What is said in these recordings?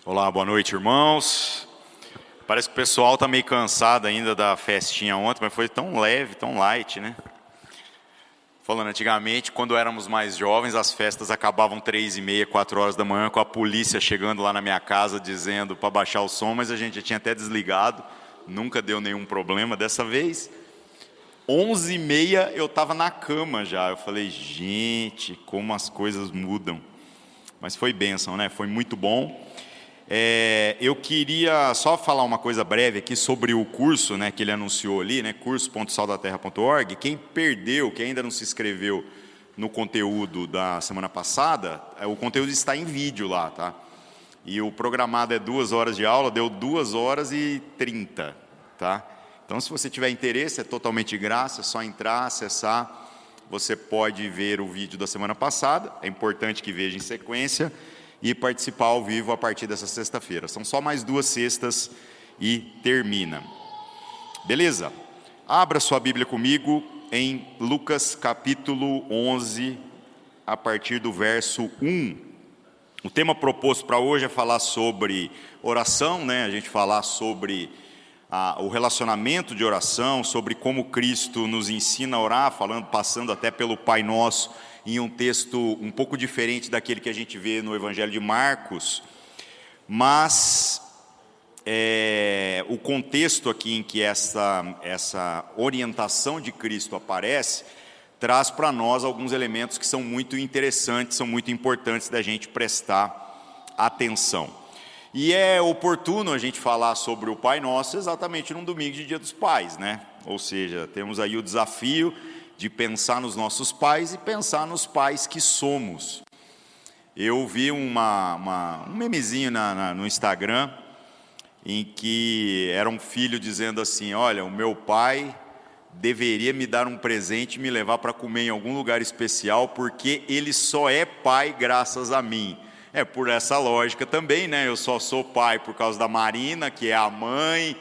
Olá, boa noite, irmãos. Parece que o pessoal está meio cansado ainda da festinha ontem, mas foi tão leve, tão light, né? Falando antigamente, quando éramos mais jovens, as festas acabavam 3h30, 4 horas da manhã, com a polícia chegando lá na minha casa dizendo para baixar o som, mas a gente já tinha até desligado, nunca deu nenhum problema. Dessa vez, 11h30 eu estava na cama já. Eu falei, gente, como as coisas mudam. Mas foi bênção, né? Foi muito bom. Eu queria só falar uma coisa breve aqui sobre o curso, né, que ele anunciou ali, né, curso.saldaterra.org. Quem perdeu, quem ainda não se inscreveu no conteúdo da semana passada, o conteúdo está em vídeo lá, tá? E o programado é 2 horas de aula, deu 2h30, tá? Então, se você tiver interesse, é totalmente de graça, é só entrar, acessar. Você pode ver o vídeo da semana passada, é importante que veja em sequência, e participar ao vivo a partir dessa sexta-feira. São só mais 2 sextas e termina. Beleza? Abra sua Bíblia comigo em Lucas capítulo 11, a partir do verso 1. O tema proposto para hoje é falar sobre oração, né? A gente falar sobre o relacionamento de oração, sobre como Cristo nos ensina a orar, passando até pelo Pai Nosso, em um texto um pouco diferente daquele que a gente vê no Evangelho de Marcos, mas o contexto aqui em que essa orientação de Cristo aparece, traz para nós alguns elementos que são muito interessantes, são muito importantes da gente prestar atenção. E é oportuno a gente falar sobre o Pai Nosso exatamente num domingo de Dia dos Pais, né? Ou seja, temos aí o desafio de pensar nos nossos pais e pensar nos pais que somos. Eu vi um memezinho no Instagram, em que era um filho dizendo assim, olha, o meu pai deveria me dar um presente e me levar para comer em algum lugar especial, porque ele só é pai graças a mim. É por essa lógica também, né? Eu só sou pai por causa da Marina, que é a mãe.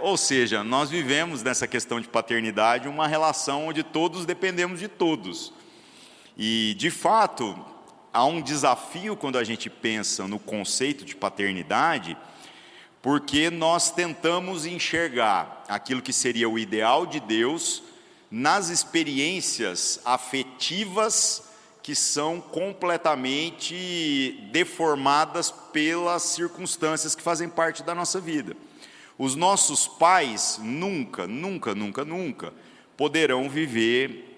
Ou seja, nós vivemos nessa questão de paternidade uma relação onde todos dependemos de todos. E, de fato, há um desafio quando a gente pensa no conceito de paternidade, porque nós tentamos enxergar aquilo que seria o ideal de Deus nas experiências afetivas que são completamente deformadas pelas circunstâncias que fazem parte da nossa vida. Os nossos pais nunca poderão viver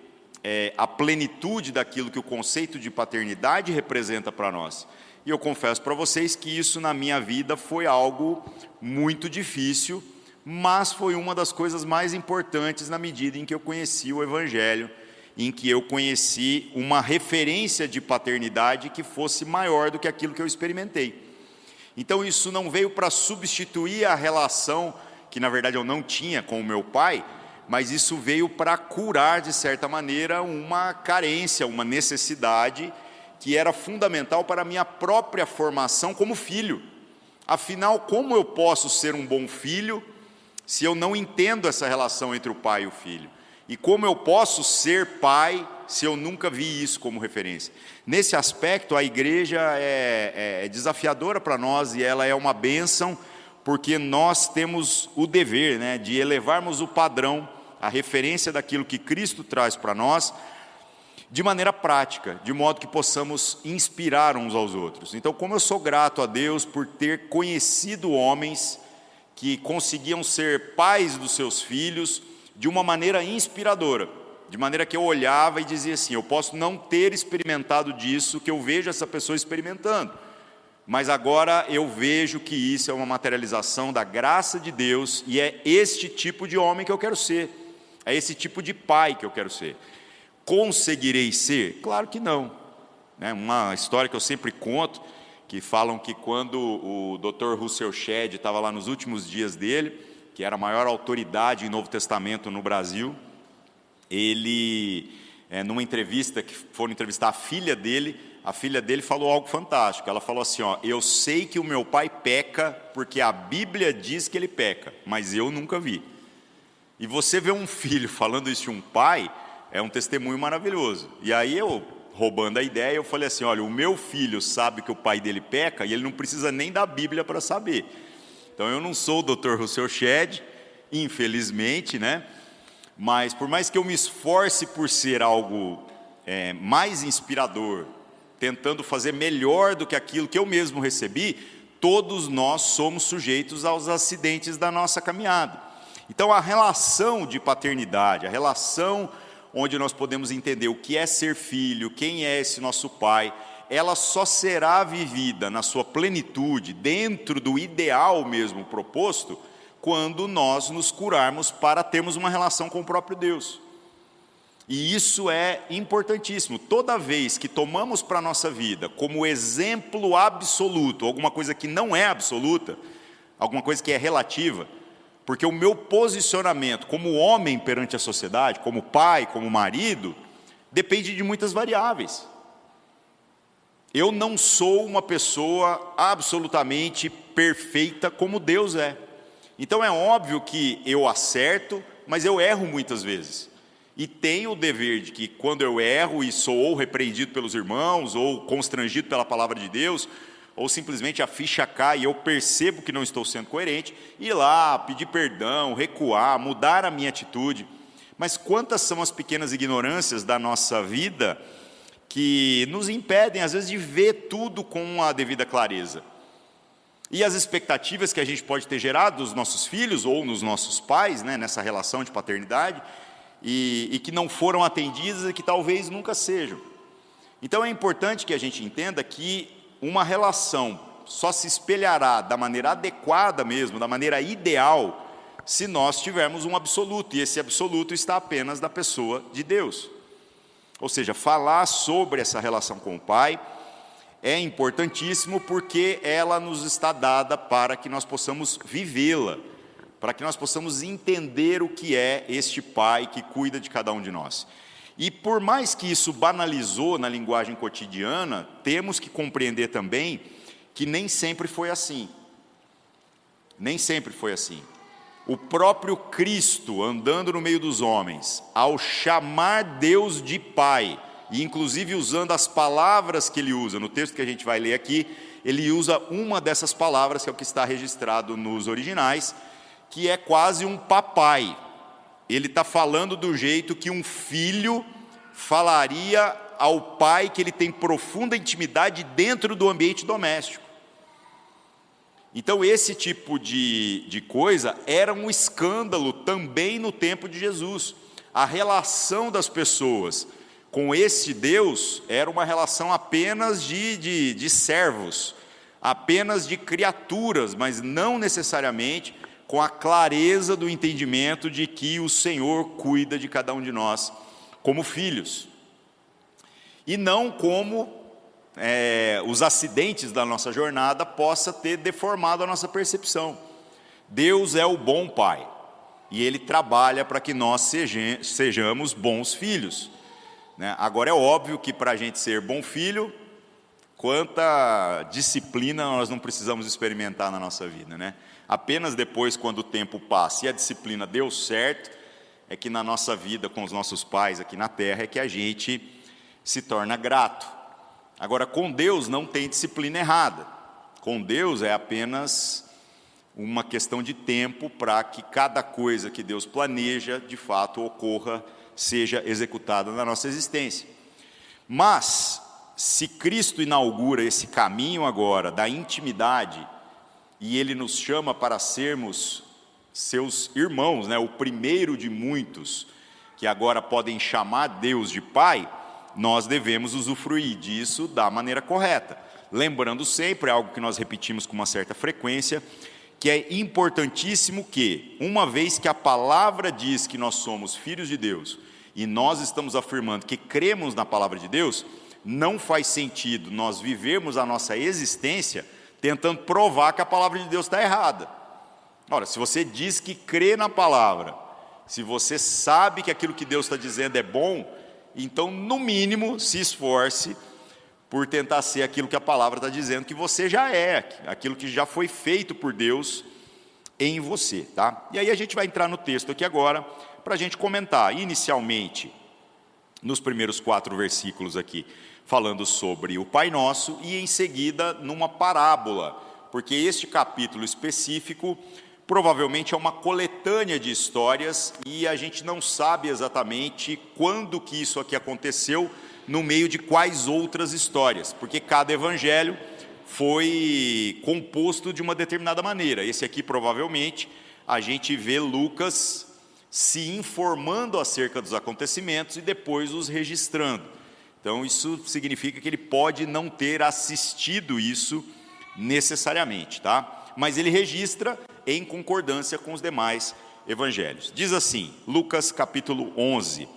a plenitude daquilo que o conceito de paternidade representa para nós. E eu confesso para vocês que isso na minha vida foi algo muito difícil, mas foi uma das coisas mais importantes na medida em que eu conheci o Evangelho, em que eu conheci uma referência de paternidade que fosse maior do que aquilo que eu experimentei. Então isso não veio para substituir a relação que na verdade eu não tinha com o meu pai, mas isso veio para curar de certa maneira uma carência, uma necessidade que era fundamental para a minha própria formação como filho. Afinal, como eu posso ser um bom filho se eu não entendo essa relação entre o pai e o filho? E como eu posso ser pai se eu nunca vi isso como referência? Nesse aspecto, a igreja é desafiadora para nós e ela é uma bênção, porque nós temos o dever, né, de elevarmos o padrão, a referência daquilo que Cristo traz para nós, de maneira prática, de modo que possamos inspirar uns aos outros. Então, como eu sou grato a Deus por ter conhecido homens que conseguiam ser pais dos seus filhos de uma maneira inspiradora, de maneira que eu olhava e dizia assim, eu posso não ter experimentado disso que eu vejo essa pessoa experimentando, mas agora eu vejo que isso é uma materialização da graça de Deus e é este tipo de homem que eu quero ser, é esse tipo de pai que eu quero ser. Conseguirei ser? Claro que não. Uma história que eu sempre conto, que falam que quando o Dr. Russell Shedd estava lá nos últimos dias dele, que era a maior autoridade em Novo Testamento no Brasil, ele, numa entrevista, que foram entrevistar a filha dele falou algo fantástico. Ela falou assim, eu sei que o meu pai peca, porque a Bíblia diz que ele peca, mas eu nunca vi. E você vê um filho falando isso de um pai, é um testemunho maravilhoso. E aí eu roubando a ideia, eu falei assim, olha, o meu filho sabe que o pai dele peca e ele não precisa nem da Bíblia para saber. Então eu não sou o Dr. Rousseau Shedd, infelizmente, né? Mas por mais que eu me esforce por ser algo mais inspirador, tentando fazer melhor do que aquilo que eu mesmo recebi, todos nós somos sujeitos aos acidentes da nossa caminhada. Então a relação de paternidade, a relação onde nós podemos entender o que é ser filho, quem é esse nosso pai, ela só será vivida na sua plenitude, dentro do ideal mesmo proposto, quando nós nos curarmos para termos uma relação com o próprio Deus. E isso é importantíssimo. Toda vez que tomamos para a nossa vida como exemplo absoluto, alguma coisa que não é absoluta, alguma coisa que é relativa, porque o meu posicionamento como homem perante a sociedade, como pai, como marido, depende de muitas variáveis. Eu não sou uma pessoa absolutamente perfeita como Deus é. Então é óbvio que eu acerto, mas eu erro muitas vezes. E tenho o dever de que quando eu erro e sou ou repreendido pelos irmãos, ou constrangido pela palavra de Deus, ou simplesmente a ficha cai e eu percebo que não estou sendo coerente, ir lá, pedir perdão, recuar, mudar a minha atitude. Mas quantas são as pequenas ignorâncias da nossa vida que nos impedem, às vezes, de ver tudo com a devida clareza? E as expectativas que a gente pode ter gerado dos nossos filhos ou nos nossos pais, né, nessa relação de paternidade, e que não foram atendidas e que talvez nunca sejam. Então é importante que a gente entenda que uma relação só se espelhará da maneira adequada mesmo, da maneira ideal, se nós tivermos um absoluto, e esse absoluto está apenas da pessoa de Deus. Ou seja, falar sobre essa relação com o Pai é importantíssimo porque ela nos está dada para que nós possamos vivê-la, para que nós possamos entender o que é este Pai que cuida de cada um de nós. E por mais que isso banalizou na linguagem cotidiana, temos que compreender também que nem sempre foi assim. Nem sempre foi assim. O próprio Cristo, andando no meio dos homens, ao chamar Deus de Pai, e inclusive usando as palavras que ele usa, no texto que a gente vai ler aqui, ele usa uma dessas palavras, que é o que está registrado nos originais, que é quase um papai. Ele está falando do jeito que um filho falaria ao pai que ele tem profunda intimidade dentro do ambiente doméstico. Então esse tipo de coisa era um escândalo também no tempo de Jesus. A relação das pessoas com esse Deus era uma relação apenas de servos, apenas de criaturas, mas não necessariamente com a clareza do entendimento de que o Senhor cuida de cada um de nós como filhos. E não como os acidentes da nossa jornada possa ter deformado a nossa percepção. Deus é o bom Pai, e Ele trabalha para que nós sejamos bons filhos. Agora é óbvio que para a gente ser bom filho, quanta disciplina nós não precisamos experimentar na nossa vida, né? Apenas depois, quando o tempo passa e a disciplina deu certo, é que na nossa vida com os nossos pais aqui na terra, é que a gente se torna grato. Agora, com Deus não tem disciplina errada. Com Deus é apenas uma questão de tempo para que cada coisa que Deus planeja, de fato, ocorra, seja executada na nossa existência. Mas, se Cristo inaugura esse caminho agora da intimidade, e Ele nos chama para sermos seus irmãos, o primeiro de muitos, que agora podem chamar Deus de Pai, nós devemos usufruir disso da maneira correta. Lembrando sempre, algo que nós repetimos com uma certa frequência, que é importantíssimo que, uma vez que a palavra diz que nós somos filhos de Deus, e nós estamos afirmando que cremos na palavra de Deus, não faz sentido nós vivermos a nossa existência tentando provar que a palavra de Deus está errada. Ora, se você diz que crê na palavra, se você sabe que aquilo que Deus está dizendo é bom, então, no mínimo, se esforce por tentar ser aquilo que a palavra está dizendo que você já é, aquilo que já foi feito por Deus em você, tá? E aí a gente vai entrar no texto aqui agora, para a gente comentar. Inicialmente, nos primeiros 4 versículos aqui, falando sobre o Pai Nosso, e em seguida numa parábola, porque este capítulo específico provavelmente é uma coletânea de histórias e a gente não sabe exatamente quando que isso aqui aconteceu, no meio de quais outras histórias, porque cada evangelho foi composto de uma determinada maneira. Esse aqui provavelmente a gente vê Lucas se informando acerca dos acontecimentos e depois os registrando. Então isso significa que ele pode não ter assistido isso necessariamente, tá? Mas ele registra em concordância com os demais evangelhos. Diz assim, Lucas capítulo 11: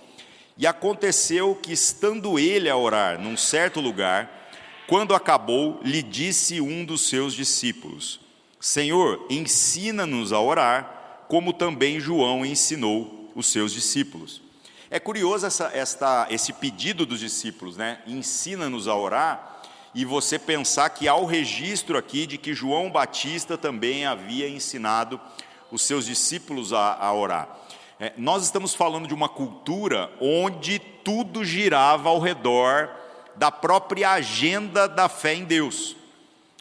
E aconteceu que, estando ele a orar num certo lugar, quando acabou, lhe disse um dos seus discípulos: Senhor, ensina-nos a orar, como também João ensinou os seus discípulos. É curioso esse pedido dos discípulos, né? Ensina-nos a orar, e você pensar que há o registro aqui de que João Batista também havia ensinado os seus discípulos a orar. Nós estamos falando de uma cultura onde tudo girava ao redor da própria agenda da fé em Deus.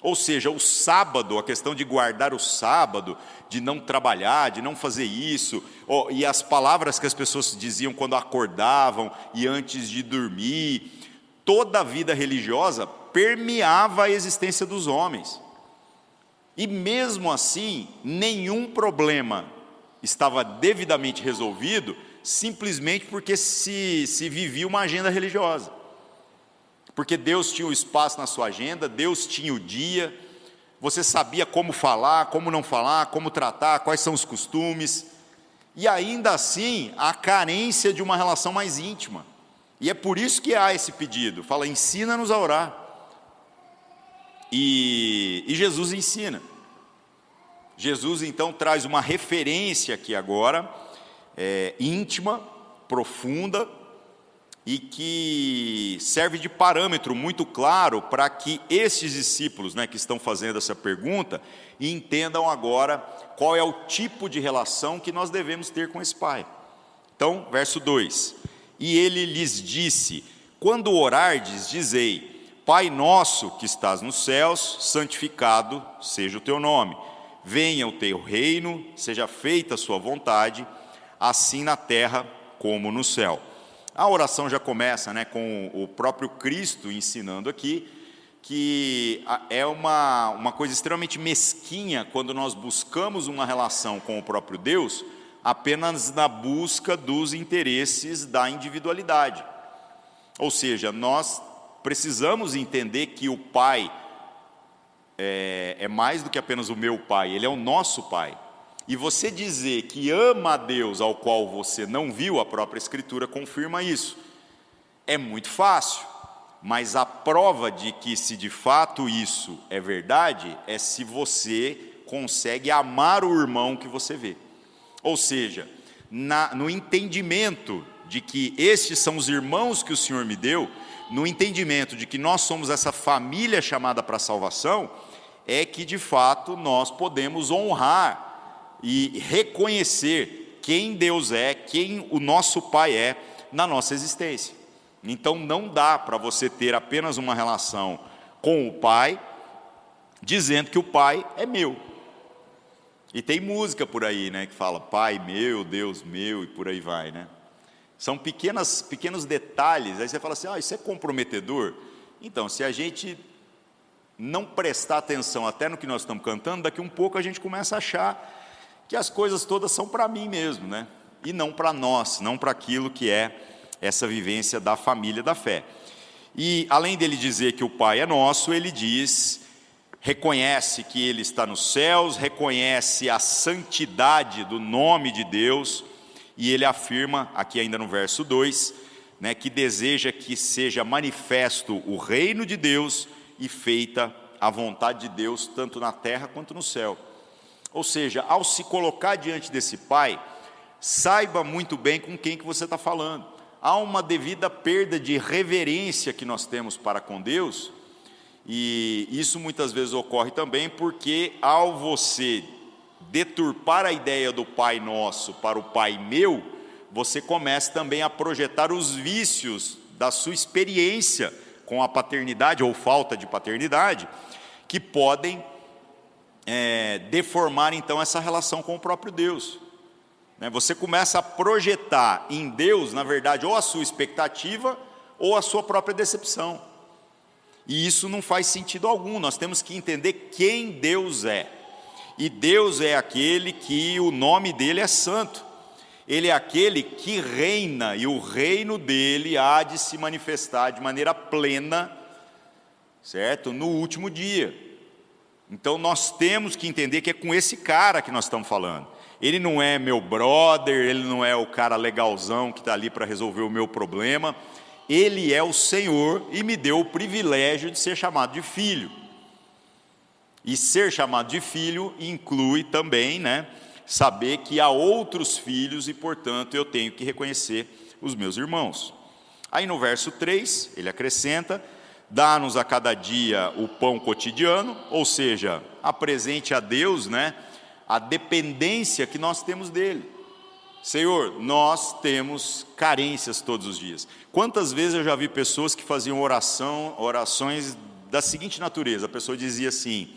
Ou seja, o sábado, a questão de guardar o sábado, de não trabalhar, de não fazer isso, e as palavras que as pessoas diziam quando acordavam e antes de dormir, toda a vida religiosa permeava a existência dos homens. E mesmo assim, nenhum problema estava devidamente resolvido, simplesmente porque se vivia uma agenda religiosa. Porque Deus tinha o espaço na sua agenda, Deus tinha o dia, você sabia como falar, como não falar, como tratar, quais são os costumes, e ainda assim, a carência de uma relação mais íntima. E é por isso que há esse pedido, fala, ensina-nos a orar. E Jesus ensina. Jesus então traz uma referência aqui agora, íntima, profunda, e que serve de parâmetro muito claro para que esses discípulos, né, que estão fazendo essa pergunta, entendam agora qual é o tipo de relação que nós devemos ter com esse Pai. Então, verso 2: E ele lhes disse: Quando orardes, dizei, Pai nosso que estás nos céus, santificado seja o teu nome. Venha o teu reino, seja feita a sua vontade, assim na terra como no céu. A oração já começa, né, com o próprio Cristo ensinando aqui, que é uma coisa extremamente mesquinha quando nós buscamos uma relação com o próprio Deus apenas na busca dos interesses da individualidade. Ou seja, nós precisamos entender que o Pai é mais do que apenas o meu Pai, Ele é o nosso Pai. E você dizer que ama a Deus ao qual você não viu, a própria Escritura confirma isso. É muito fácil, mas a prova de que se de fato isso é verdade, é se você consegue amar o irmão que você vê. Ou seja, no entendimento de que estes são os irmãos que o Senhor me deu, no entendimento de que nós somos essa família chamada para a salvação, é que de fato nós podemos honrar e reconhecer quem Deus é, quem o nosso Pai é na nossa existência. Então não dá para você ter apenas uma relação com o Pai, dizendo que o Pai é meu. E tem música por aí, né, que fala Pai meu, Deus meu, e por aí vai, né? São pequenos detalhes, aí você fala assim, isso é comprometedor? Então, se a gente não prestar atenção até no que nós estamos cantando, daqui um pouco a gente começa a achar que as coisas todas são para mim mesmo, né? E não para nós, não para aquilo que é essa vivência da família da fé. E além dele dizer que o Pai é nosso, ele diz, reconhece que Ele está nos céus, reconhece a santidade do nome de Deus, e ele afirma, aqui ainda no verso 2, né, que deseja que seja manifesto o reino de Deus e feita a vontade de Deus, tanto na terra quanto no céu. Ou seja, ao se colocar diante desse Pai, saiba muito bem com quem que você está falando. Há uma devida perda de reverência que nós temos para com Deus, e isso muitas vezes ocorre também porque ao você deturpar a ideia do Pai nosso para o Pai meu, você comece também a projetar os vícios da sua experiência com a paternidade ou falta de paternidade, que podem deformar então essa relação com o próprio Deus. Você começa a projetar em Deus, na verdade, ou a sua expectativa ou a sua própria decepção. E isso não faz sentido algum. Nós temos que entender quem Deus é. E Deus é aquele que o nome dele é santo. Ele é aquele que reina, e o reino dele há de se manifestar de maneira plena, certo? No último dia. Então nós temos que entender que é com esse cara que nós estamos falando. Ele não é meu brother, ele não é o cara legalzão que está ali para resolver o meu problema. Ele é o Senhor e me deu o privilégio de ser chamado de filho. E ser chamado de filho inclui também, saber que há outros filhos e, portanto, eu tenho que reconhecer os meus irmãos. Aí no verso 3, ele acrescenta: dá-nos a cada dia o pão cotidiano, ou seja, apresente a Deus, a dependência que nós temos dele. Senhor, nós temos carências todos os dias. Quantas vezes eu já vi pessoas que faziam orações da seguinte natureza: a pessoa dizia assim: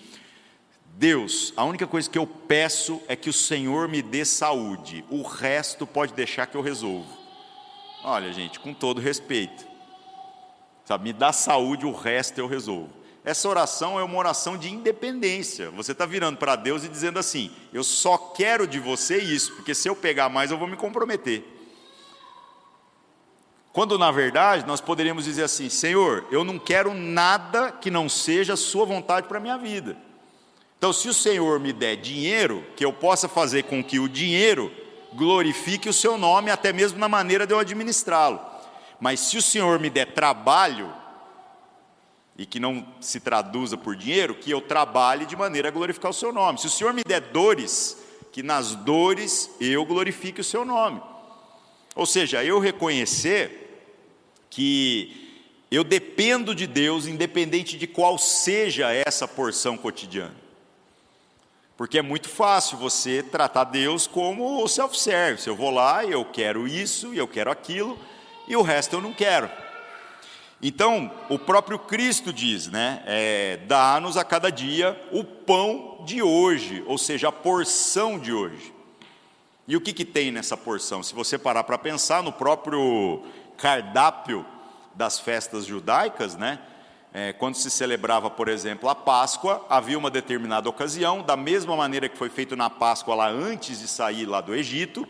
Deus, a única coisa que eu peço é que o Senhor me dê saúde, o resto pode deixar que eu resolvo. Olha, gente, com todo respeito, me dá saúde, o resto eu resolvo. Essa oração é uma oração de independência. Você está virando para Deus e dizendo assim: eu só quero de você isso, porque se eu pegar mais eu vou me comprometer. Quando na verdade nós poderíamos dizer assim: Senhor, eu não quero nada que não seja a sua vontade para a minha vida. Então, se o Senhor me der dinheiro, que eu possa fazer com que o dinheiro glorifique o seu nome, até mesmo na maneira de eu administrá-lo. Mas se o Senhor me der trabalho, e que não se traduza por dinheiro, que eu trabalhe de maneira a glorificar o seu nome. Se o Senhor me der dores, que nas dores eu glorifique o seu nome. Ou seja, eu reconhecer que eu dependo de Deus, independente de qual seja essa porção cotidiana. Porque é muito fácil você tratar Deus como o self-service. Eu vou lá, eu quero isso, eu quero aquilo, e o resto eu não quero. Então, o próprio Cristo diz, dá-nos a cada dia o pão de hoje, ou seja, a porção de hoje. E o que tem nessa porção? Se você parar para pensar no próprio cardápio das festas judaicas, quando se celebrava, por exemplo, a Páscoa, havia uma determinada ocasião, da mesma maneira que foi feito na Páscoa lá antes de sair lá do Egito,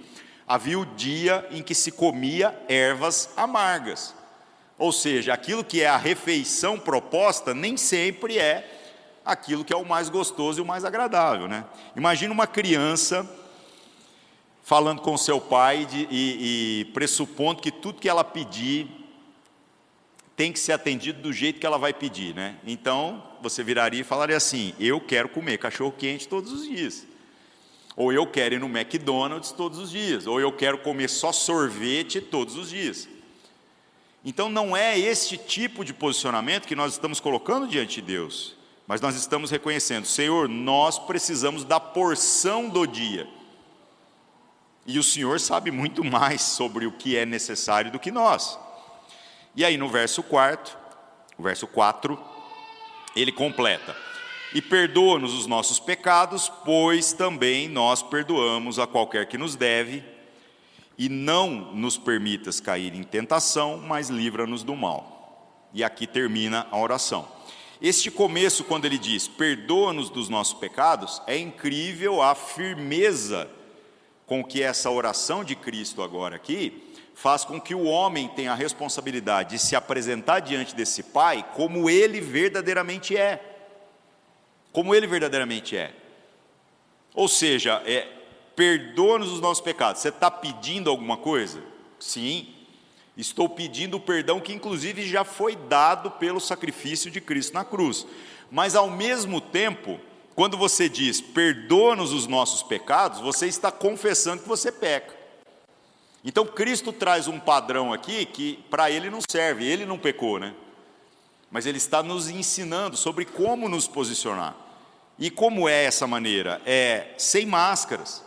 havia o dia em que se comia ervas amargas. Ou seja, aquilo que é a refeição proposta nem sempre é aquilo que é o mais gostoso e o mais agradável. Imagina uma criança falando com seu pai e pressupondo que tudo que ela pedir tem que ser atendido do jeito que ela vai pedir, Então, você viraria e falaria assim: eu quero comer cachorro-quente todos os dias. Ou eu quero ir no McDonald's todos os dias. Ou eu quero comer só sorvete todos os dias. Então, não é este tipo de posicionamento que nós estamos colocando diante de Deus. Mas nós estamos reconhecendo: Senhor, nós precisamos da porção do dia. E o Senhor sabe muito mais sobre o que é necessário do que nós. E aí no verso 4, ele completa: e perdoa-nos os nossos pecados, pois também nós perdoamos a qualquer que nos deve, e não nos permitas cair em tentação, mas livra-nos do mal. E aqui termina a oração. Este começo, quando ele diz perdoa-nos dos nossos pecados, é incrível a firmeza com que essa oração de Cristo agora aqui faz com que o homem tenha a responsabilidade de se apresentar diante desse Pai como ele verdadeiramente é. Como ele verdadeiramente é. Ou seja, perdoa-nos os nossos pecados. Você está pedindo alguma coisa? Sim. Estou pedindo o perdão que inclusive já foi dado pelo sacrifício de Cristo na cruz. Mas ao mesmo tempo, quando você diz perdoa-nos os nossos pecados, você está confessando que você peca. Então Cristo traz um padrão aqui que para ele não serve, ele não pecou, Mas ele está nos ensinando sobre como nos posicionar. E como é essa maneira? É sem máscaras.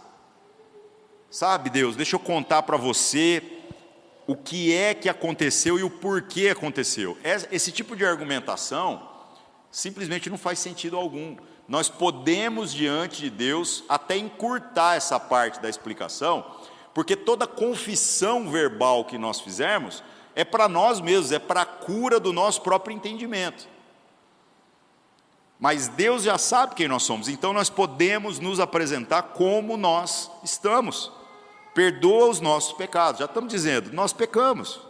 Sabe, Deus, deixa eu contar para você o que é que aconteceu e o porquê aconteceu. Esse tipo de argumentação simplesmente não faz sentido algum. Nós podemos, diante de Deus, até encurtar essa parte da explicação, porque toda confissão verbal que nós fizermos é para nós mesmos, é para a cura do nosso próprio entendimento. Mas Deus já sabe quem nós somos, então nós podemos nos apresentar como nós estamos. Perdoa os nossos pecados. Já estamos dizendo, nós pecamos.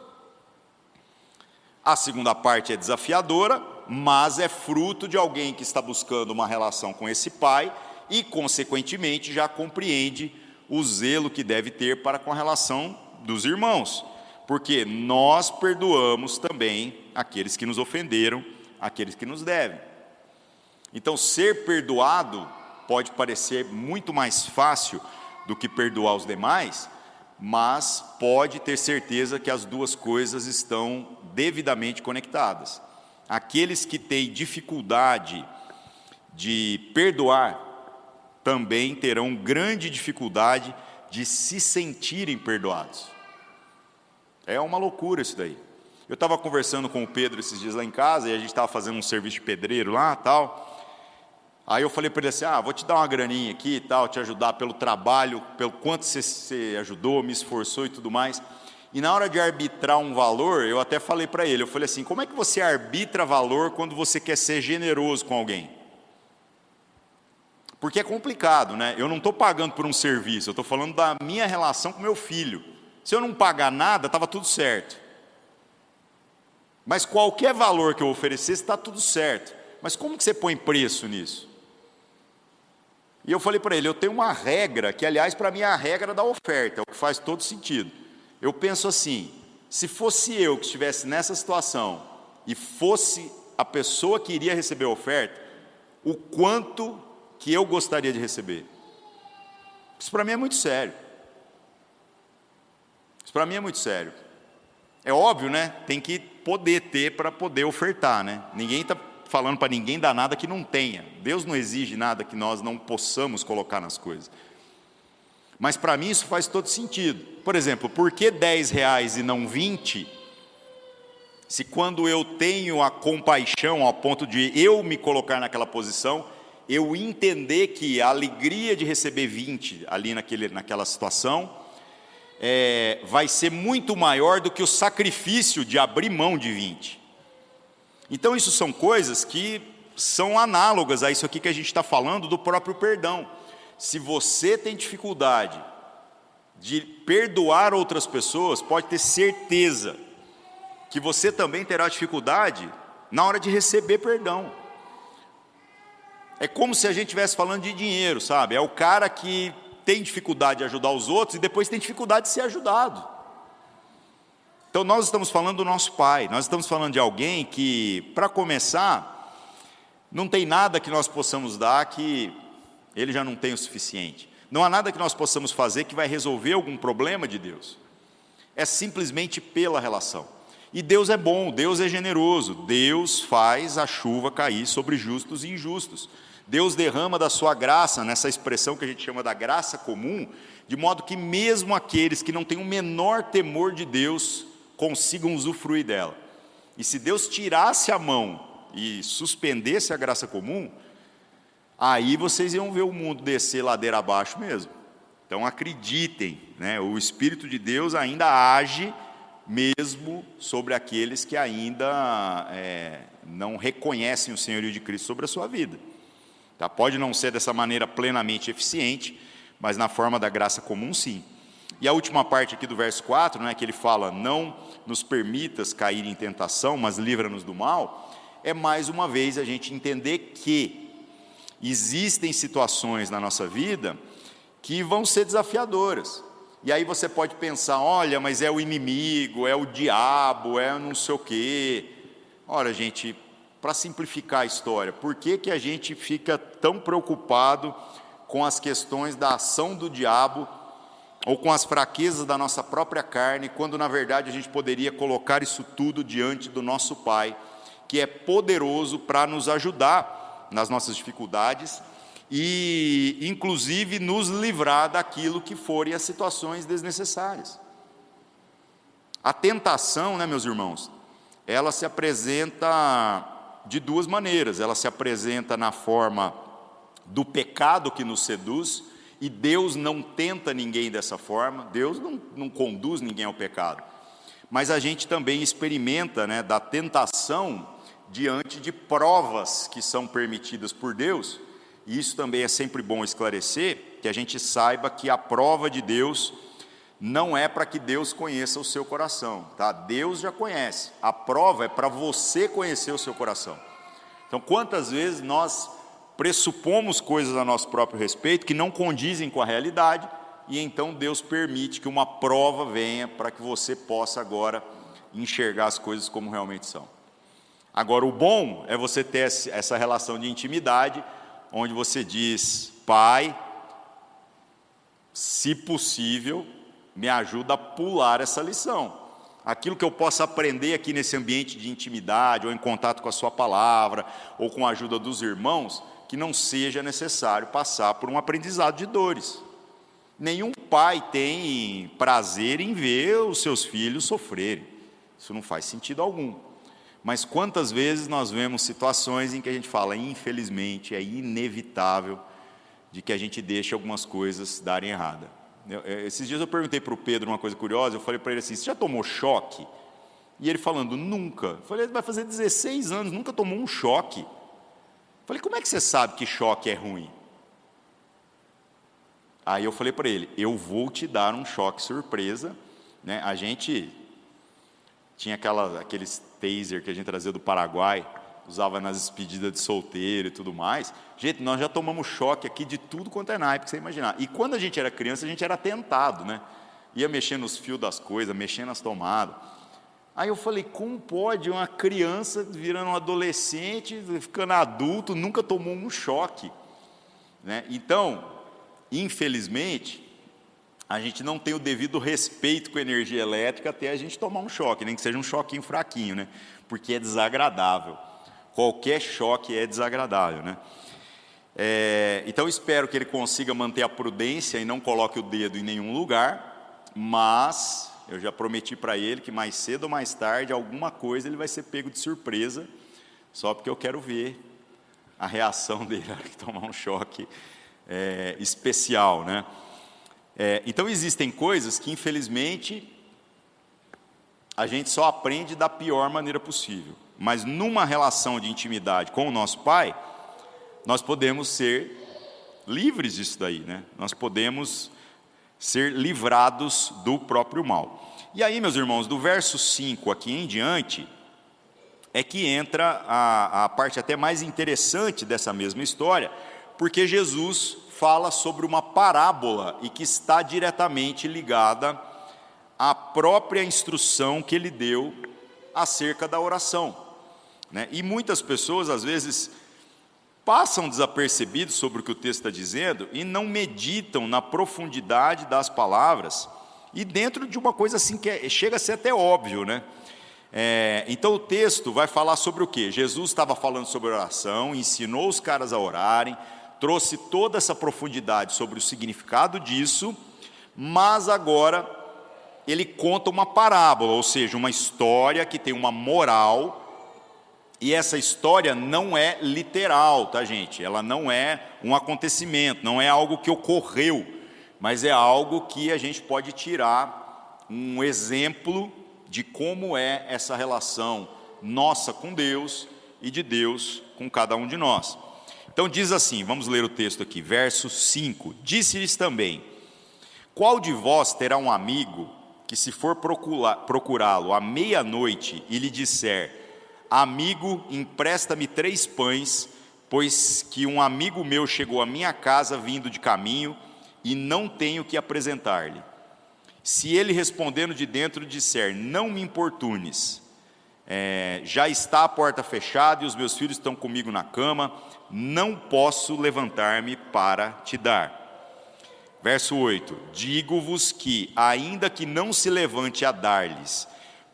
A segunda parte é desafiadora, mas é fruto de alguém que está buscando uma relação com esse Pai e, consequentemente, já compreende o zelo que deve ter para com a relação dos irmãos, porque nós perdoamos também aqueles que nos ofenderam, aqueles que nos devem. Então, ser perdoado pode parecer muito mais fácil do que perdoar os demais, mas pode ter certeza que as duas coisas estão devidamente conectadas. Aqueles que têm dificuldade de perdoar também terão grande dificuldade de se sentirem perdoados. É uma loucura isso daí. Eu estava conversando com o Pedro esses dias lá em casa, e a gente estava fazendo um serviço de pedreiro lá, tal. Aí eu falei para ele assim, vou te dar uma graninha aqui e tal, te ajudar pelo trabalho, pelo quanto você ajudou, me esforçou e tudo mais. E na hora de arbitrar um valor, eu até falei para ele, eu falei assim, como é que você arbitra valor quando você quer ser generoso com alguém? Porque é complicado, né? Eu não estou pagando por um serviço, eu estou falando da minha relação com meu filho. Se eu não pagar nada, estava tudo certo. Mas qualquer valor que eu oferecesse, está tudo certo. Mas como que você põe preço nisso? E eu falei para ele, eu tenho uma regra, que aliás para mim é a regra da oferta, é o que faz todo sentido. Eu penso assim, se fosse eu que estivesse nessa situação, e fosse a pessoa que iria receber a oferta, o quanto que eu gostaria de receber? Isso para mim é muito sério. Isso para mim é muito sério. É óbvio, né? Tem que poder ter para poder ofertar, né? Ninguém está falando para ninguém dar nada que não tenha. Deus não exige nada que nós não possamos colocar nas coisas. Mas para mim isso faz todo sentido. Por exemplo, por que R$10 e não 20? Se quando eu tenho a compaixão ao ponto de eu me colocar naquela posição, eu entender que a alegria de receber 20 ali naquela situação vai ser muito maior do que o sacrifício de abrir mão de 20. Então isso são coisas que são análogas a isso aqui que a gente está falando do próprio perdão. Se você tem dificuldade de perdoar outras pessoas, pode ter certeza que você também terá dificuldade na hora de receber perdão. É como se a gente estivesse falando de dinheiro, sabe? É o cara que tem dificuldade de ajudar os outros e depois tem dificuldade de ser ajudado. Então nós estamos falando do nosso Pai, nós estamos falando de alguém que, para começar, não tem nada que nós possamos dar que Ele já não tem o suficiente. Não há nada que nós possamos fazer que vai resolver algum problema de Deus. É simplesmente pela relação. E Deus é bom, Deus é generoso, Deus faz a chuva cair sobre justos e injustos. Deus derrama da sua graça, nessa expressão que a gente chama da graça comum, de modo que mesmo aqueles que não têm o menor temor de Deus consigam usufruir dela. E se Deus tirasse a mão e suspendesse a graça comum, aí vocês iam ver o mundo descer ladeira abaixo mesmo. Então acreditem, né? O Espírito de Deus ainda age mesmo sobre aqueles que ainda não reconhecem o senhorio de Cristo sobre a sua vida. Tá? Pode não ser dessa maneira plenamente eficiente, mas na forma da graça comum, sim. E a última parte aqui do verso 4, né, que ele fala, não nos permitas cair em tentação, mas livra-nos do mal, é mais uma vez a gente entender que existem situações na nossa vida que vão ser desafiadoras. E aí você pode pensar, olha, mas é o inimigo, é o diabo, é não sei o quê. Ora, gente, para simplificar a história, por que que a gente fica tão preocupado com as questões da ação do diabo ou com as fraquezas da nossa própria carne, quando na verdade a gente poderia colocar isso tudo diante do nosso Pai, que é poderoso para nos ajudar nas nossas dificuldades e inclusive nos livrar daquilo que forem as situações desnecessárias. A tentação, né, meus irmãos, ela se apresenta de duas maneiras. Ela se apresenta na forma do pecado que nos seduz, e Deus não tenta ninguém dessa forma, Deus não conduz ninguém ao pecado. Mas a gente também experimenta, né, da tentação diante de provas que são permitidas por Deus, e isso também é sempre bom esclarecer, que a gente saiba que a prova de Deus não é para que Deus conheça o seu coração, tá? Deus já conhece, a prova é para você conhecer o seu coração. Então, quantas vezes nós pressupomos coisas a nosso próprio respeito que não condizem com a realidade, e então Deus permite que uma prova venha para que você possa agora enxergar as coisas como realmente são. Agora, o bom é você ter essa relação de intimidade, onde você diz: Pai, se possível, me ajuda a pular essa lição. Aquilo que eu possa aprender aqui nesse ambiente de intimidade, ou em contato com a sua palavra, ou com a ajuda dos irmãos, que não seja necessário passar por um aprendizado de dores. Nenhum pai tem prazer em ver os seus filhos sofrerem. Isso não faz sentido algum. Mas quantas vezes nós vemos situações em que a gente fala: infelizmente, é inevitável de que a gente deixe algumas coisas darem errada. Esses dias eu perguntei para o Pedro uma coisa curiosa, eu falei para ele assim: você já tomou choque? E ele falando: nunca. Eu falei: ele vai fazer 16 anos, nunca tomou um choque. Eu falei: como é que você sabe que choque é ruim? Aí eu falei para ele: eu vou te dar um choque surpresa, né? A gente tinha aqueles taser que a gente trazia do Paraguai, usava nas despedidas de solteiro e tudo mais. Gente, nós já tomamos choque aqui de tudo quanto é naipe que você imaginar. E quando a gente era criança, a gente era tentado, né? Ia mexendo nos fios das coisas, mexendo nas tomadas. Aí eu falei: como pode uma criança virando um adolescente, ficando adulto, nunca tomou um choque, né? Então, infelizmente, a gente não tem o devido respeito com a energia elétrica até a gente tomar um choque, nem que seja um choquinho fraquinho, né? Porque é desagradável. Qualquer choque é desagradável, né? Então espero que ele consiga manter a prudência e não coloque o dedo em nenhum lugar, mas eu já prometi para ele que mais cedo ou mais tarde alguma coisa ele vai ser pego de surpresa, só porque eu quero ver a reação dele na hora que tomar um choque especial, né? Então existem coisas que infelizmente a gente só aprende da pior maneira possível, mas numa relação de intimidade com o nosso Pai, nós podemos ser livres disso daí, né? Nós podemos ser livrados do próprio mal. E aí, meus irmãos, do verso 5 aqui em diante, é que entra a parte até mais interessante dessa mesma história, porque Jesus fala sobre uma parábola e que está diretamente ligada à própria instrução que ele deu acerca da oração, né? E muitas pessoas, às vezes, passam desapercebidos sobre o que o texto está dizendo e não meditam na profundidade das palavras, e dentro de uma coisa assim que chega a ser até óbvio, né? Então o texto vai falar sobre o quê? Jesus estava falando sobre oração, ensinou os caras a orarem, trouxe toda essa profundidade sobre o significado disso, mas agora ele conta uma parábola, ou seja, uma história que tem uma moral. E essa história não é literal, tá, gente? Ela não é um acontecimento, não é algo que ocorreu, mas é algo que a gente pode tirar um exemplo de como é essa relação nossa com Deus e de Deus com cada um de nós. Então diz assim, vamos ler o texto aqui, verso 5. Disse-lhes também: qual de vós terá um amigo que, se for procurá-lo à meia-noite e lhe disser: amigo, empresta-me 3 pães, pois que um amigo meu chegou à minha casa vindo de caminho e não tenho que apresentar-lhe. Se ele, respondendo de dentro, disser: não me importunes, já está a porta fechada e os meus filhos estão comigo na cama, não posso levantar-me para te dar. Verso 8: digo-vos que, ainda que não se levante a dar-lhes,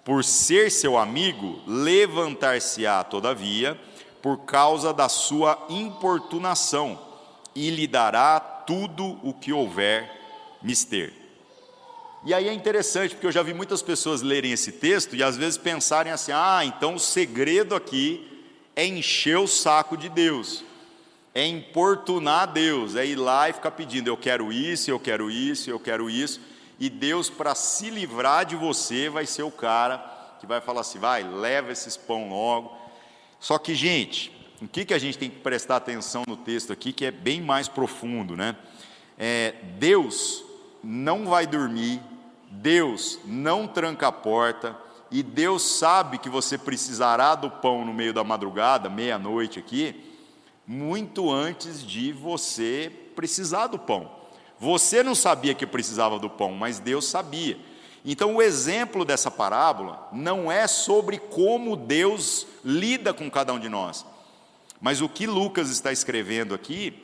por ser seu amigo, levantar-se-á todavia, por causa da sua importunação, e lhe dará tudo o que houver mister. E aí é interessante, porque eu já vi muitas pessoas lerem esse texto e às vezes pensarem assim, então o segredo aqui é encher o saco de Deus, é importunar Deus, é ir lá e ficar pedindo, eu quero isso, eu quero isso, eu quero isso, e Deus, para se livrar de você, vai ser o cara que vai falar assim, vai, leva esses pão logo. Só que, gente, o que a gente tem que prestar atenção no texto aqui, que é bem mais profundo, né? Deus não vai dormir, Deus não tranca a porta, e Deus sabe que você precisará do pão no meio da madrugada, meia-noite aqui, muito antes de você precisar do pão. Você não sabia que precisava do pão, mas Deus sabia. Então o exemplo dessa parábola não é sobre como Deus lida com cada um de nós, mas o que Lucas está escrevendo aqui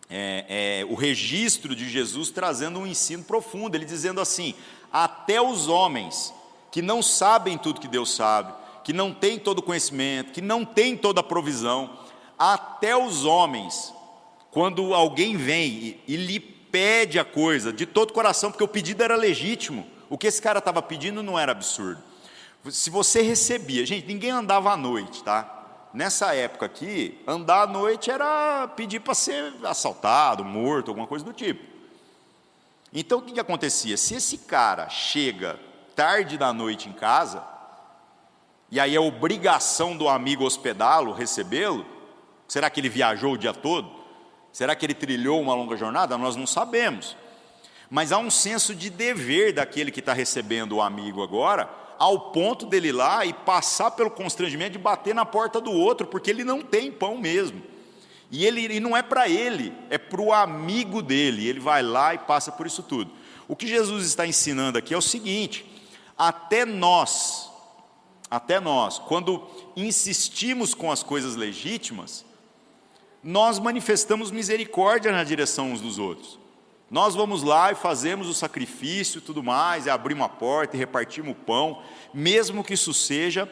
é o registro de Jesus trazendo um ensino profundo, ele dizendo assim, até os homens que não sabem tudo que Deus sabe, que não têm todo o conhecimento, que não têm toda a provisão, até os homens, quando alguém vem e lhe pede a coisa de todo o coração, porque o pedido era legítimo, o que esse cara estava pedindo não era absurdo. Se você recebia, gente, ninguém andava à noite, tá? Nessa época aqui, andar à noite era pedir para ser assaltado, morto, alguma coisa do tipo. Então o que acontecia? Se esse cara chega tarde da noite em casa, e aí é obrigação do amigo hospedá-lo, recebê-lo, será que ele viajou o dia todo? Será que ele trilhou uma longa jornada? Nós não sabemos. Mas há um senso de dever daquele que está recebendo o amigo agora, ao ponto dele ir lá e passar pelo constrangimento de bater na porta do outro, porque ele não tem pão mesmo. E não é para ele, é para o amigo dele. Ele vai lá e passa por isso tudo. O que Jesus está ensinando aqui é o seguinte, até nós, quando insistimos com as coisas legítimas, nós manifestamos misericórdia na direção uns dos outros. Nós vamos lá e fazemos o sacrifício e tudo mais, e abrimos a porta e repartimos o pão, mesmo que isso seja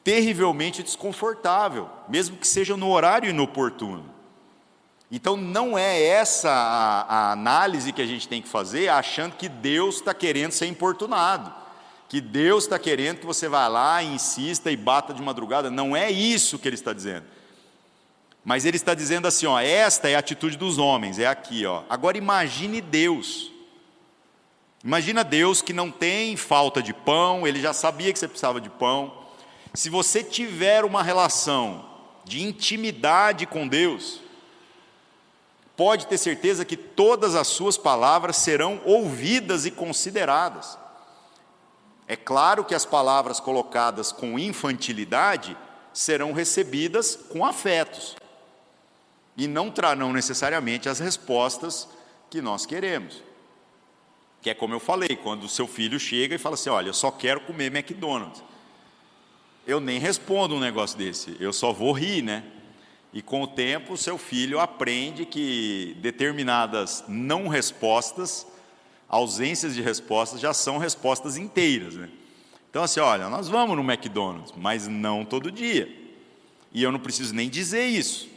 terrivelmente desconfortável, mesmo que seja no horário inoportuno. Então não é essa a análise que a gente tem que fazer, achando que Deus está querendo ser importunado, que Deus está querendo que você vá lá e insista e bata de madrugada. Não é isso que ele está dizendo. Mas ele está dizendo assim, esta é a atitude dos homens, é aqui, Agora imagine Deus. Imagina Deus que não tem falta de pão, ele já sabia que você precisava de pão. Se você tiver uma relação de intimidade com Deus, pode ter certeza que todas as suas palavras serão ouvidas e consideradas. É claro que as palavras colocadas com infantilidade serão recebidas com afetos. E não trarão necessariamente as respostas que nós queremos. Que é como eu falei, quando o seu filho chega e fala assim, olha, eu só quero comer McDonald's. Eu nem respondo um negócio desse, eu só vou rir, né? E com o tempo o seu filho aprende que determinadas não respostas, ausências de respostas, já são respostas inteiras, né? Então assim, olha, nós vamos no McDonald's, mas não todo dia. E eu não preciso nem dizer isso.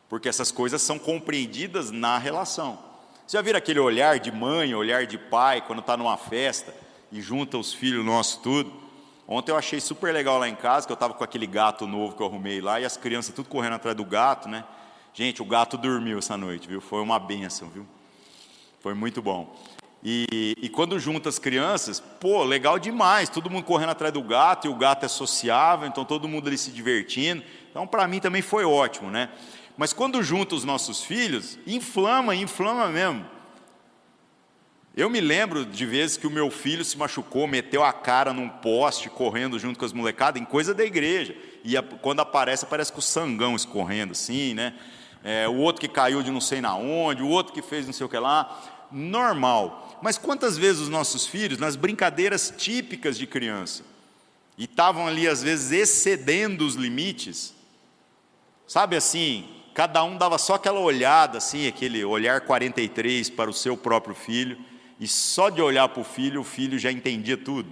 Porque essas coisas são compreendidas na relação. Você já viram aquele olhar de mãe, olhar de pai, quando está numa festa e junta os filhos nossos tudo? Ontem eu achei super legal lá em casa, que eu estava com aquele gato novo que eu arrumei lá, e as crianças tudo correndo atrás do gato, né? Gente, o gato dormiu essa noite, viu? Foi uma bênção, viu? Foi muito bom. E quando junta as crianças, legal demais, todo mundo correndo atrás do gato, e o gato é sociável, então todo mundo ali se divertindo. Então para mim também foi ótimo, né? Mas quando junta os nossos filhos, inflama mesmo. Eu me lembro de vezes que o meu filho se machucou, meteu a cara num poste, correndo junto com as molecadas, em coisa da igreja. E quando aparece, parece com o sangão escorrendo assim, né? O outro que caiu de não sei na onde, o outro que fez não sei o que lá. Normal. Mas quantas vezes os nossos filhos, nas brincadeiras típicas de criança, e estavam ali às vezes excedendo os limites, sabe assim, cada um dava só aquela olhada assim, aquele olhar 43 para o seu próprio filho, e só de olhar para o filho já entendia tudo.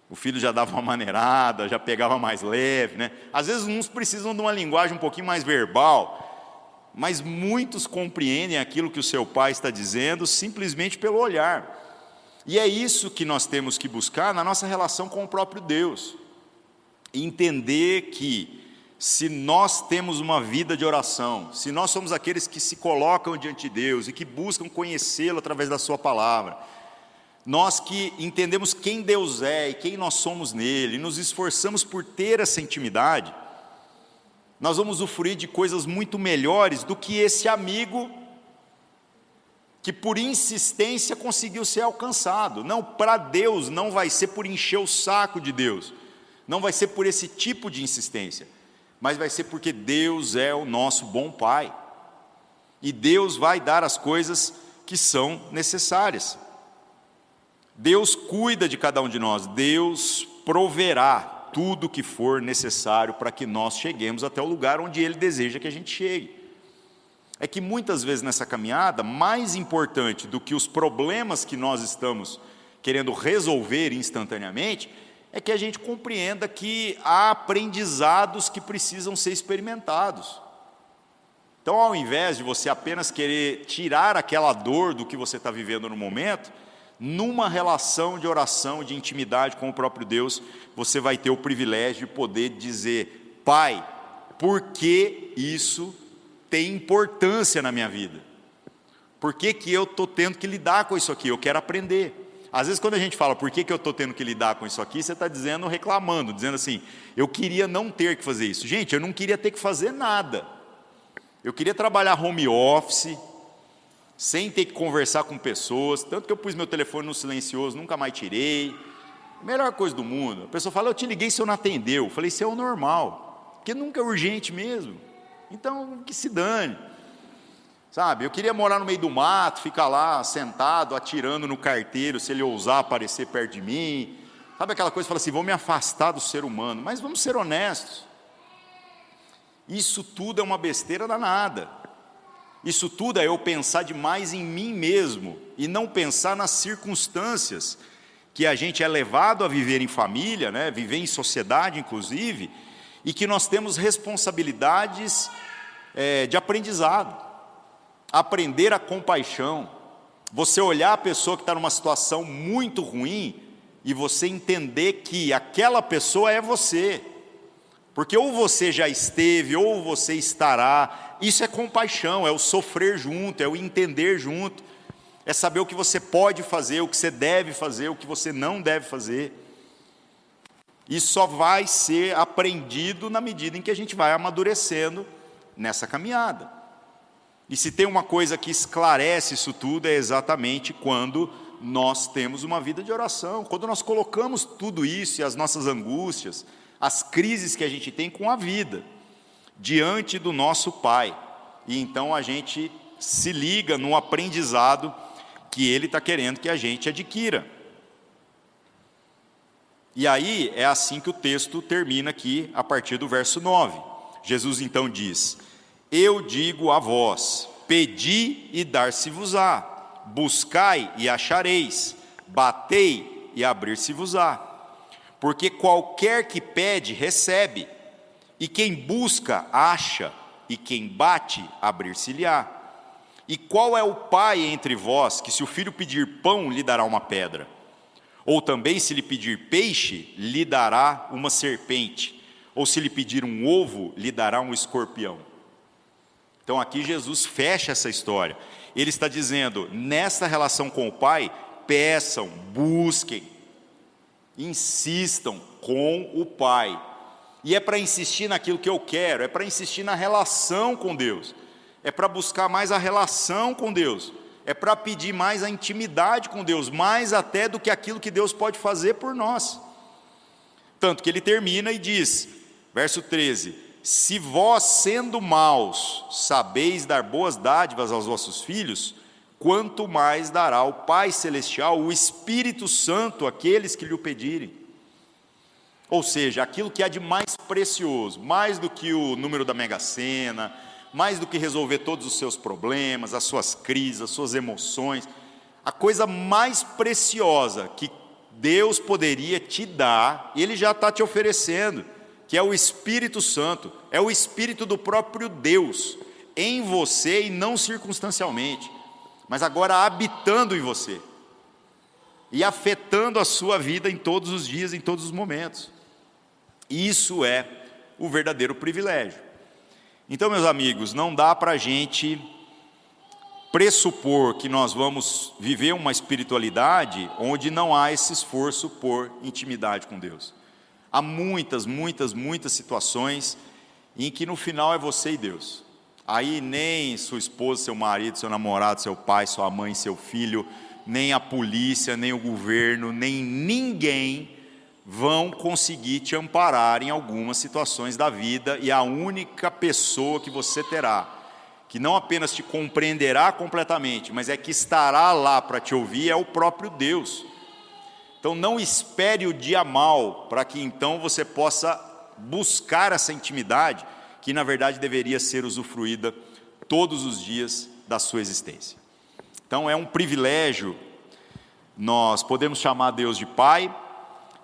O filho já dava uma maneirada, já pegava mais leve, né? Às vezes uns precisam de uma linguagem um pouquinho mais verbal, mas muitos compreendem aquilo que o seu pai está dizendo simplesmente pelo olhar. E é isso que nós temos que buscar na nossa relação com o próprio Deus. Entender que se nós temos uma vida de oração, se nós somos aqueles que se colocam diante de Deus e que buscam conhecê-lo através da sua palavra, nós que entendemos quem Deus é e quem nós somos nele, e nos esforçamos por ter essa intimidade, nós vamos usufruir de coisas muito melhores do que esse amigo que por insistência conseguiu ser alcançado. Não, para Deus não vai ser por encher o saco de Deus, não vai ser por esse tipo de insistência, mas vai ser porque Deus é o nosso bom Pai, e Deus vai dar as coisas que são necessárias. Deus cuida de cada um de nós, Deus proverá tudo o que for necessário para que nós cheguemos até o lugar onde Ele deseja que a gente chegue. É que muitas vezes nessa caminhada, mais importante do que os problemas que nós estamos querendo resolver instantaneamente, é que a gente compreenda que há aprendizados que precisam ser experimentados. Então, ao invés de você apenas querer tirar aquela dor do que você está vivendo no momento, numa relação de oração, de intimidade com o próprio Deus, você vai ter o privilégio de poder dizer: Pai, por que isso tem importância na minha vida? Por que eu estou tendo que lidar com isso aqui? Eu quero aprender. Às vezes quando a gente fala, por que eu estou tendo que lidar com isso aqui, você está dizendo, reclamando, dizendo assim, eu queria não ter que fazer isso. Gente, eu não queria ter que fazer nada. Eu queria trabalhar home office, sem ter que conversar com pessoas, tanto que eu pus meu telefone no silencioso, nunca mais tirei. Melhor coisa do mundo. A pessoa fala, eu te liguei, se eu não atendeu. Eu falei, isso é o normal, porque nunca é urgente mesmo. Então, que se dane. Sabe, eu queria morar no meio do mato, ficar lá sentado, atirando no carteiro, se ele ousar aparecer perto de mim. Sabe aquela coisa que fala assim, vou me afastar do ser humano. Mas vamos ser honestos. Isso tudo é uma besteira danada. Isso tudo é eu pensar demais em mim mesmo e não pensar nas circunstâncias que a gente é levado a viver em família, né? Viver em sociedade, inclusive, e que nós temos responsabilidades de aprendizado. Aprender a compaixão. Você olhar a pessoa que está numa situação muito ruim e você entender que aquela pessoa é você. Porque ou você já esteve, ou você estará. Isso é compaixão, é o sofrer junto, é o entender junto. É saber o que você pode fazer, o que você deve fazer, o que você não deve fazer. Isso só vai ser aprendido na medida em que a gente vai amadurecendo nessa caminhada. E se tem uma coisa que esclarece isso tudo, é exatamente quando nós temos uma vida de oração. Quando nós colocamos tudo isso e as nossas angústias, as crises que a gente tem com a vida, diante do nosso Pai. E então a gente se liga no aprendizado que Ele está querendo que a gente adquira. E aí é assim que o texto termina aqui, a partir do verso 9. Jesus então diz, eu digo a vós, pedi e dar-se-vos-á, buscai e achareis, batei e abrir-se-vos-á. Porque qualquer que pede, recebe, e quem busca, acha, e quem bate, abrir-se-lhe-á. E qual é o pai entre vós, que se o filho pedir pão, lhe dará uma pedra? Ou também, se lhe pedir peixe, lhe dará uma serpente? Ou se lhe pedir um ovo, lhe dará um escorpião? Então aqui Jesus fecha essa história. Ele está dizendo, nessa relação com o Pai, peçam, busquem, insistam com o Pai. E é para insistir naquilo que eu quero, é para insistir na relação com Deus, é para buscar mais a relação com Deus, é para pedir mais a intimidade com Deus, mais até do que aquilo que Deus pode fazer por nós. Tanto que ele termina e diz, verso 13, se vós sendo maus, sabeis dar boas dádivas aos vossos filhos, quanto mais dará o Pai Celestial, o Espírito Santo, àqueles que lhe o pedirem. Ou seja, aquilo que há de mais precioso, mais do que o número da Mega Sena, mais do que resolver todos os seus problemas, as suas crises, as suas emoções, a coisa mais preciosa que Deus poderia te dar, Ele já está te oferecendo, que é o Espírito Santo, é o Espírito do próprio Deus, em você e não circunstancialmente, mas agora habitando em você e afetando a sua vida em todos os dias, em todos os momentos. Isso é o verdadeiro privilégio. Então, meus amigos, não dá para a gente pressupor que nós vamos viver uma espiritualidade onde não há esse esforço por intimidade com Deus. Há muitas situações em que no final é você e Deus. Aí nem sua esposa, seu marido, seu namorado, seu pai, sua mãe, seu filho, nem a polícia, nem o governo, nem ninguém vão conseguir te amparar em algumas situações da vida, e a única pessoa que você terá, que não apenas te compreenderá completamente, mas é que estará lá para te ouvir, é o próprio Deus. Então não espere o dia mau, para que então você possa buscar essa intimidade, que na verdade deveria ser usufruída todos os dias da sua existência. Então é um privilégio, nós podemos chamar Deus de Pai,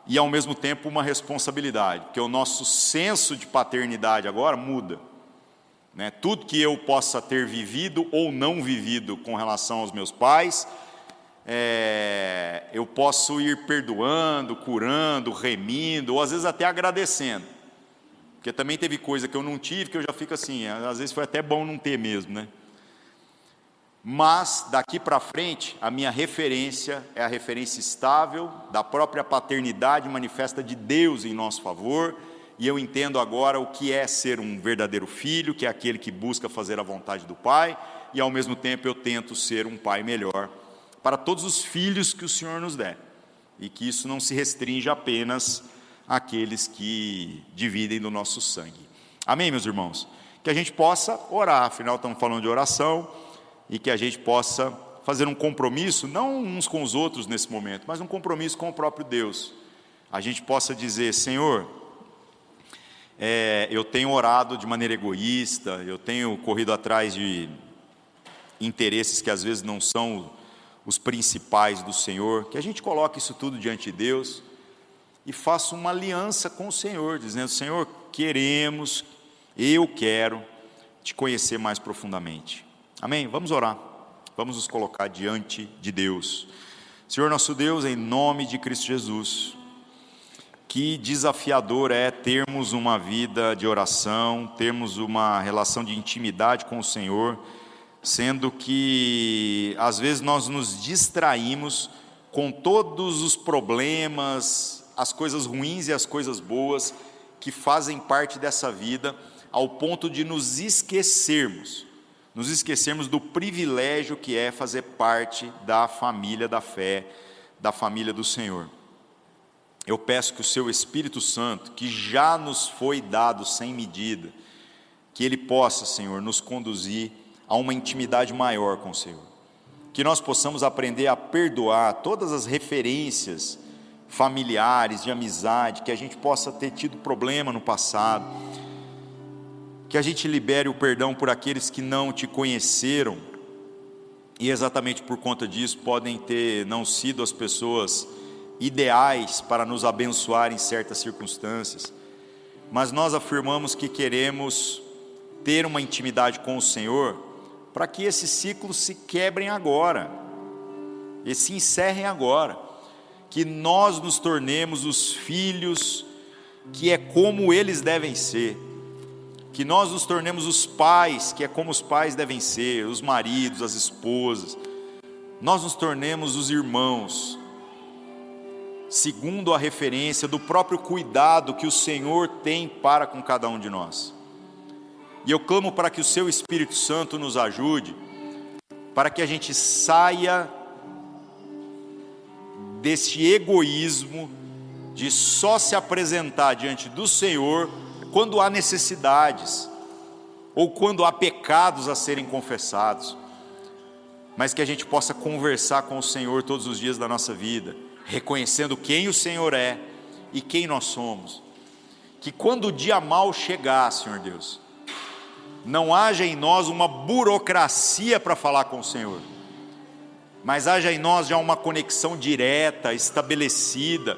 e ao mesmo tempo uma responsabilidade, porque o nosso senso de paternidade agora muda. Tudo que eu possa ter vivido ou não vivido com relação aos meus pais, eu posso ir perdoando, curando, remindo, ou às vezes até agradecendo, porque também teve coisa que eu não tive, que eu já fico assim, às vezes foi até bom não ter mesmo, Mas daqui para frente, a minha referência é a referência estável da própria paternidade manifesta de Deus em nosso favor, e eu entendo agora o que é ser um verdadeiro filho, que é aquele que busca fazer a vontade do Pai, e ao mesmo tempo eu tento ser um pai melhor para todos os filhos que o Senhor nos der, e que isso não se restringe apenas àqueles que dividem do nosso sangue. Amém, meus irmãos? Que a gente possa orar, afinal estamos falando de oração, e que a gente possa fazer um compromisso, não uns com os outros nesse momento, mas um compromisso com o próprio Deus. A gente possa dizer: Senhor, eu tenho orado de maneira egoísta, eu tenho corrido atrás de interesses que às vezes não são os principais do Senhor, que a gente coloque isso tudo diante de Deus e faça uma aliança com o Senhor, dizendo: Senhor, eu quero te conhecer mais profundamente. Amém? Vamos orar, vamos nos colocar diante de Deus. Senhor nosso Deus, em nome de Cristo Jesus, que desafiador é termos uma vida de oração, termos uma relação de intimidade com o Senhor, sendo que às vezes nós nos distraímos com todos os problemas, as coisas ruins e as coisas boas que fazem parte dessa vida, ao ponto de nos esquecermos do privilégio que é fazer parte da família da fé, da família do Senhor. Eu peço que o seu Espírito Santo, que já nos foi dado sem medida, que ele possa, Senhor, nos conduzir a uma intimidade maior com o Senhor. Que nós possamos aprender a perdoar todas as referências familiares, de amizade, que a gente possa ter tido problema no passado. Que a gente libere o perdão por aqueles que não te conheceram, e exatamente por conta disso podem ter não sido as pessoas ideais para nos abençoar em certas circunstâncias, mas nós afirmamos que queremos ter uma intimidade com o Senhor, para que esses ciclos se quebrem agora, e se encerrem agora, que nós nos tornemos os filhos, que é como eles devem ser, que nós nos tornemos os pais, que é como os pais devem ser, os maridos, as esposas, nós nos tornemos os irmãos, segundo a referência do próprio cuidado que o Senhor tem para com cada um de nós. E eu clamo para que o seu Espírito Santo nos ajude, para que a gente saia desse egoísmo de só se apresentar diante do Senhor quando há necessidades, ou quando há pecados a serem confessados, mas que a gente possa conversar com o Senhor todos os dias da nossa vida, reconhecendo quem o Senhor é e quem nós somos. Que quando o dia mau chegar, Senhor Deus, não haja em nós uma burocracia para falar com o Senhor, mas haja em nós já uma conexão direta, estabelecida,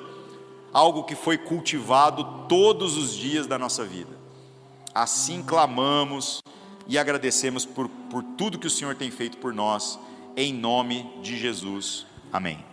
algo que foi cultivado todos os dias da nossa vida. Assim clamamos e agradecemos por tudo que o Senhor tem feito por nós, em nome de Jesus, amém.